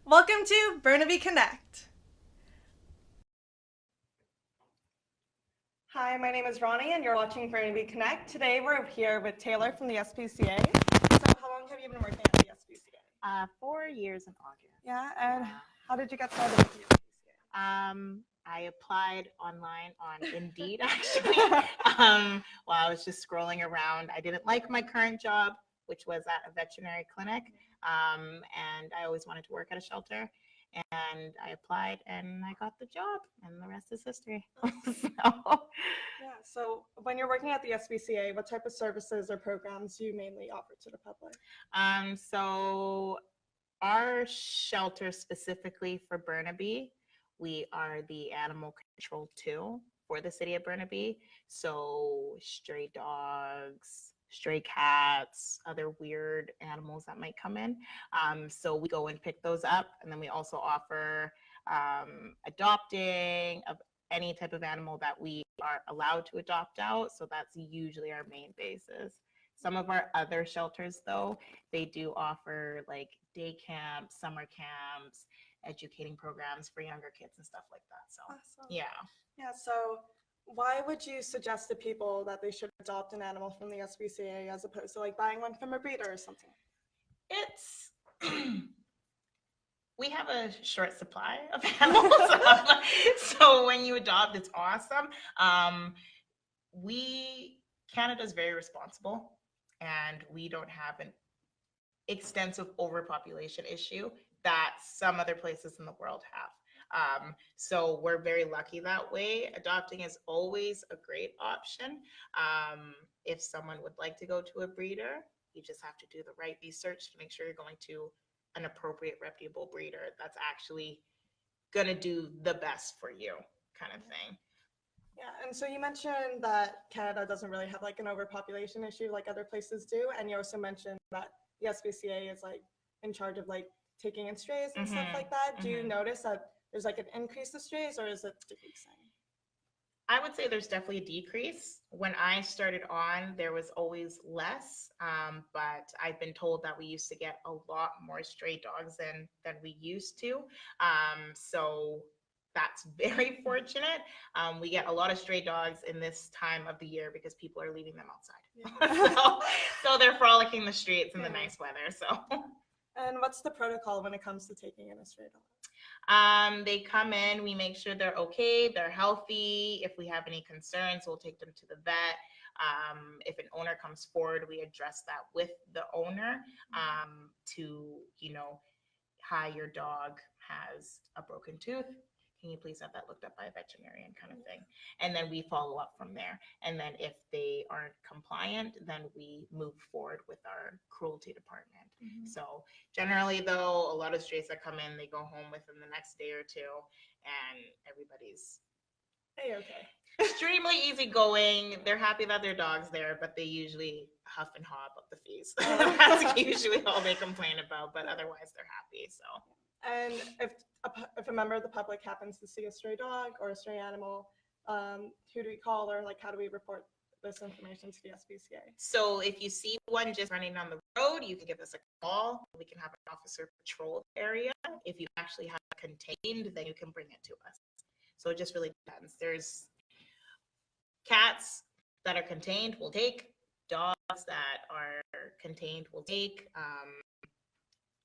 Welcome to Burnaby Connect. Hi, my name is Ronnie and you're watching Burnaby Connect. Today we're here with Taylor from the SPCA. So how long have you been working at the SPCA? 4 years in August. Yeah, and how did you get started with the SPCA? I applied online on Indeed, actually. While I was just scrolling around. I didn't like my current job, which was at a veterinary clinic, and I always wanted to work at a shelter. And I applied, and I got the job, and the rest is history. Yeah, so when you're working at the SPCA, what type of services or programs do you mainly offer to the public? So our shelter specifically for Burnaby, we are the animal control too for the city of Burnaby. So stray dogs, stray cats, other weird animals that might come in. So we go and pick those up, and then we also offer adopting of any type of animal that we are allowed to adopt out. So that's usually our main basis. Some of our other shelters, though, they do offer like day camps, summer camps, educating programs for younger kids and stuff like that. So, Awesome. yeah. Yeah, so why would you suggest to people that they should adopt an animal from the SPCA as opposed to like buying one from a breeder or something? It's we have a short supply of animals. So when you adopt, it's awesome. Canada's very responsible, and we don't have an extensive overpopulation issue that some other places in the world have. So we're very lucky that way. Adopting is always a great option. If someone would like to go to a breeder, you just have to do the right research to make sure you're going to an appropriate, reputable breeder that's actually going to do the best for you, kind of thing. Yeah, and so you mentioned that Canada doesn't really have like an overpopulation issue like other places do, and you also mentioned that the SPCA is like in charge of like taking in strays and stuff like that. Do you notice that there's like an increase of strays, or is it decreasing? I would say there's definitely a decrease. When I started on, there was always less, but I've been told that we used to get a lot more stray dogs than we used to. So that's very fortunate. We get a lot of stray dogs in this time of the year because people are leaving them outside. Yeah. So they're frolicking the streets in the nice weather. So. And what's the protocol when it comes to taking in a stray dog? They come in, we make sure they're okay, they're healthy. If we have any concerns, we'll take them to the vet. If an owner comes forward, we address that with the owner to, hi, your dog has a broken tooth. Can you please have that looked up by a veterinarian, kind of thing? And then we follow up from there. And then if they aren't compliant, then we move forward with our cruelty department. So generally, though, a lot of strays that come in, they go home within the next day or two, and everybody's okay. Extremely easygoing. They're happy that their dog's there, but they usually huff and haw about the fees. That's usually all they complain about, but otherwise they're happy. So. And if a member of the public happens to see a stray dog or a stray animal, who do we call, or like how do we report this information to the SPCA? So if you see one just running on the road, you can give us a call. We can have an officer patrol the area. If you actually have it contained, then you can bring it to us. So it just really depends. There's cats that are contained, we'll take. Dogs that are contained, we'll take.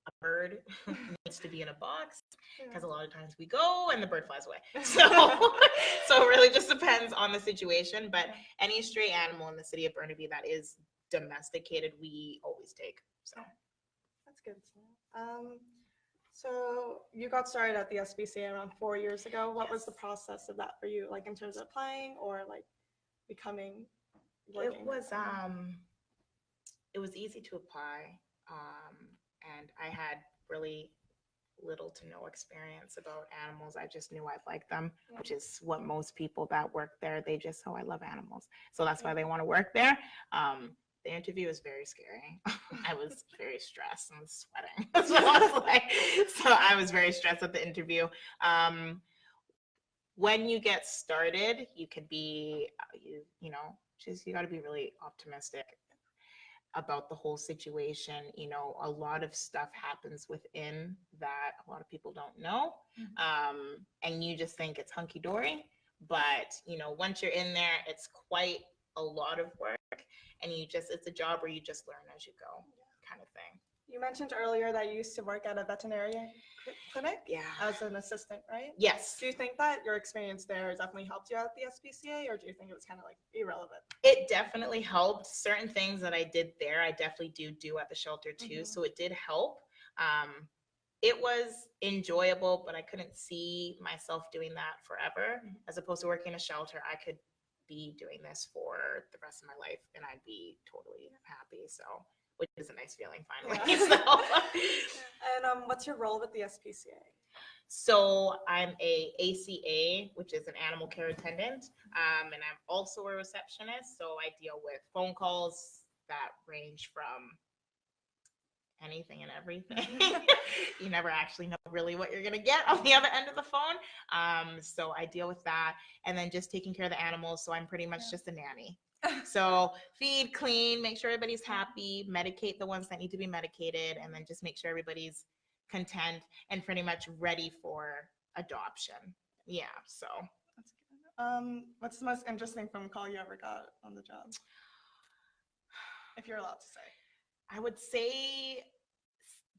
A bird needs to be in a box because a lot of times we go and the bird flies away. So it really just depends on the situation. But any stray animal in the city of Burnaby that is domesticated, we always take. So that's good. So you got started at the SPCA around 4 years ago. What was the process of that for you, like in terms of applying or like becoming? Working? It was easy to apply. And I had really little to no experience about animals. I just knew I'd like them, which is what most people that work there, they just, I love animals. So that's why they want to work there. The interview was very scary. I was very stressed and sweating. So I was very stressed at the interview. When you get started, you can be, you got to be really optimistic. about the whole situation. You know, a lot of stuff happens within that a lot of people don't know. And you just think it's hunky dory. But, you know, once you're in there, it's quite a lot of work. And it's a job where you just learn as you go, kind of thing. You mentioned earlier that you used to work at a veterinarian clinic as an assistant, right? Yes. Do you think that your experience there definitely helped you out at the SPCA, or do you think it was kind of like irrelevant? It definitely helped. Certain things that I did there, I definitely do at the shelter too. So it did help. It was enjoyable, but I couldn't see myself doing that forever. As opposed to working in a shelter, I could be doing this for the rest of my life and I'd be totally happy. So, which is a nice feeling finally. Yeah. So. And what's your role with the SPCA? So I'm a ACA, which is an animal care attendant, and I'm also a receptionist. So I deal with phone calls that range from anything and everything. You never actually know really what you're gonna get on the other end of the phone. So I deal with that, and then just taking care of the animals. So I'm pretty much just a nanny. So feed, clean, make sure everybody's happy, medicate the ones that need to be medicated, and then just make sure everybody's content and pretty much ready for adoption. Yeah, so. That's good. What's the most interesting phone call you ever got on the job? If you're allowed to say. I would say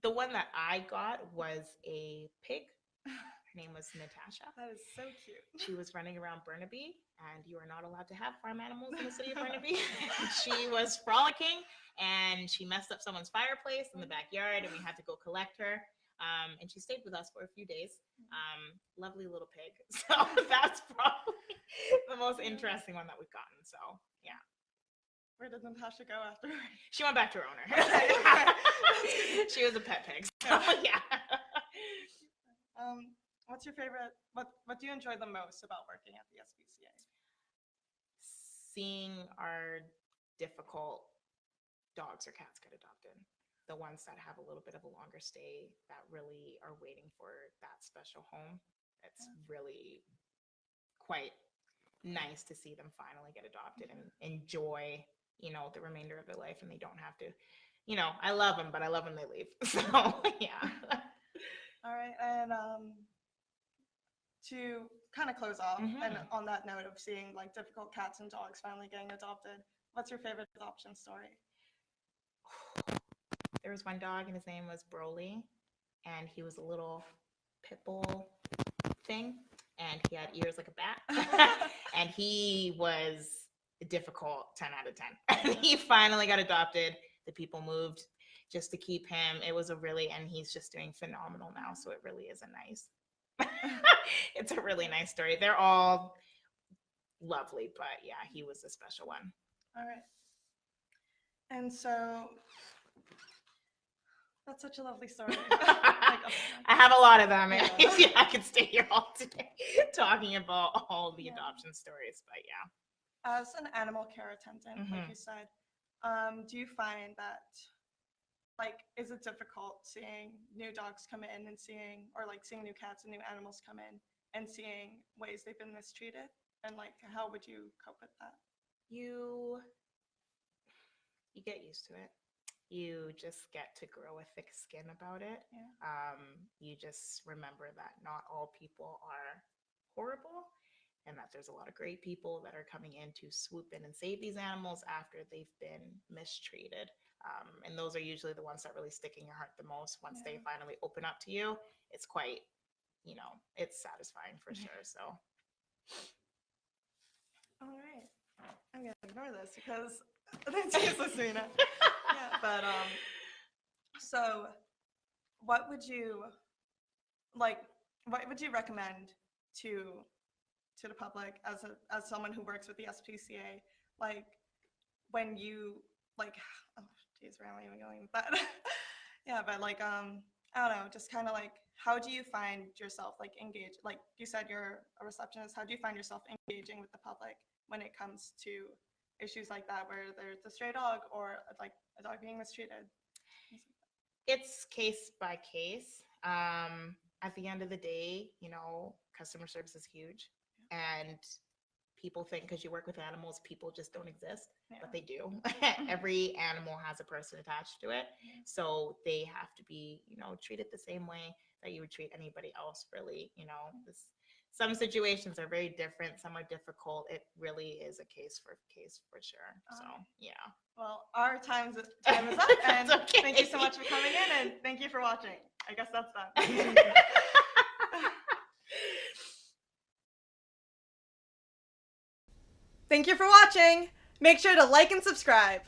the one that I got was a pig. Her name was Natasha. That is so cute. She was running around Burnaby, and you are not allowed to have farm animals in the city of Burnaby. She was frolicking, and she messed up someone's fireplace in the backyard, and we had to go collect her. And she stayed with us for a few days. Lovely little pig. So that's probably the most interesting one that we've gotten. So, yeah. Where did Natasha go after? She went back to her owner. She was a pet pig. So, yeah. What's your favorite? What do you enjoy the most about working at the SPCA? Seeing our difficult dogs or cats get adopted. The ones that have a little bit of a longer stay that really are waiting for that special home. It's really quite nice to see them finally get adopted and enjoy, you know, the remainder of their life, and they don't have to, you know, I love them, but I love when they leave. So, yeah. All right. And to kind of close off, and on that note of seeing like difficult cats and dogs finally getting adopted, what's your favorite adoption story? There was one dog, and his name was Broly, and he was a little pit bull thing, and he had ears like a bat, and he was a difficult 10 out of 10. And he finally got adopted. The people moved just to keep him. It was and he's just doing phenomenal now. So it really is it's a really nice story. They're all lovely, but yeah, he was a special one. All right. And so that's such a lovely story. I have a lot of them. Yeah. I could stay here all day talking about all the adoption stories, but yeah. As an animal care attendant, like you said, do you find that, like, is it difficult seeing new dogs come in and seeing new cats and new animals come in and seeing ways they've been mistreated? And like, how would you cope with that? You get used to it. You just get to grow a thick skin about it. Yeah. You just remember that not all people are horrible, and that there's a lot of great people that are coming in to swoop in and save these animals after they've been mistreated. And those are usually the ones that really stick in your heart the most. Once they finally open up to you, it's quite, you know, it's satisfying for sure. So. All right. I'm going to ignore this because that's useless, Serena. Yeah, but so what would you recommend to the public as someone who works with the SPCA, like when you like, oh geez, where am I even going with that? Yeah, but like I don't know, just kind of like, how do you find yourself like engaged? Like you said, you're a receptionist. How do you find yourself engaging with the public when it comes to issues like that, where there's a stray dog or like a dog being mistreated? It's case by case. At the end of the day, you know, customer service is huge, and people think because you work with animals, people just don't exist, Yeah. but they do. Every animal has a person attached to it. So they have to be, treated the same way that you would treat anybody else, really. Some situations are very different. Some are difficult. It really is a case for sure. So, yeah. Well, our time is up, and okay. Thank you so much for coming in, and thank you for watching. I guess that's done. Thank you for watching. Make sure to like and subscribe.